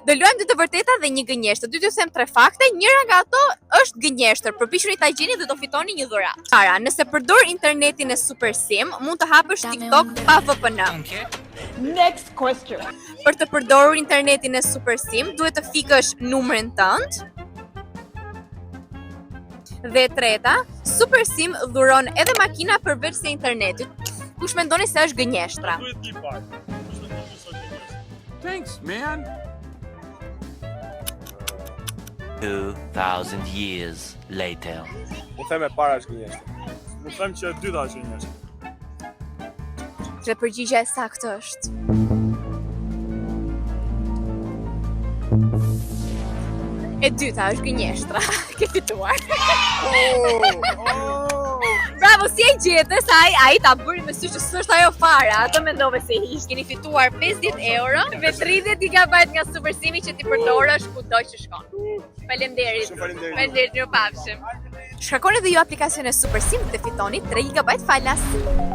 Do luajmë dy të vërteta dhe një gënjeshtër. Dy t'ju them 3 fakte, njëra nga ato është gënjeshtër. Përpiquni ta gjeni dhe do fitoni një dhuratë. Para, nëse përdor internetin e Super SIM, mund të hapësh TikTok pa VPN. Next question. Për të përdorur internetin e Super SIM, duhet të fikësh numrin tënd. Dhe treta, Super SIM dhuron edhe makina përveç se internetit. Kush mendoni se është gënjeshtra? Thanks, man. 2000 years later. Më them e para është gënjeshtër. Më them që e dyta është gënjeshtër. Dhe përgjigja e saktë është e dyta është gënjeshtra. Ke fituar. Bravo, si e gjete, sa ai ta bëri me sy që s'është ajo fare, ato mendove se hiq. Keni fituar 50 euro me 30 GB nga Super SIM që ti përdorësh kudo që shkon. Faleminderit. Faleminderit, ju pafshim. Shkarkoni edhe ju aplikacionin e Super SIM dhe fitoni 3 GB falas.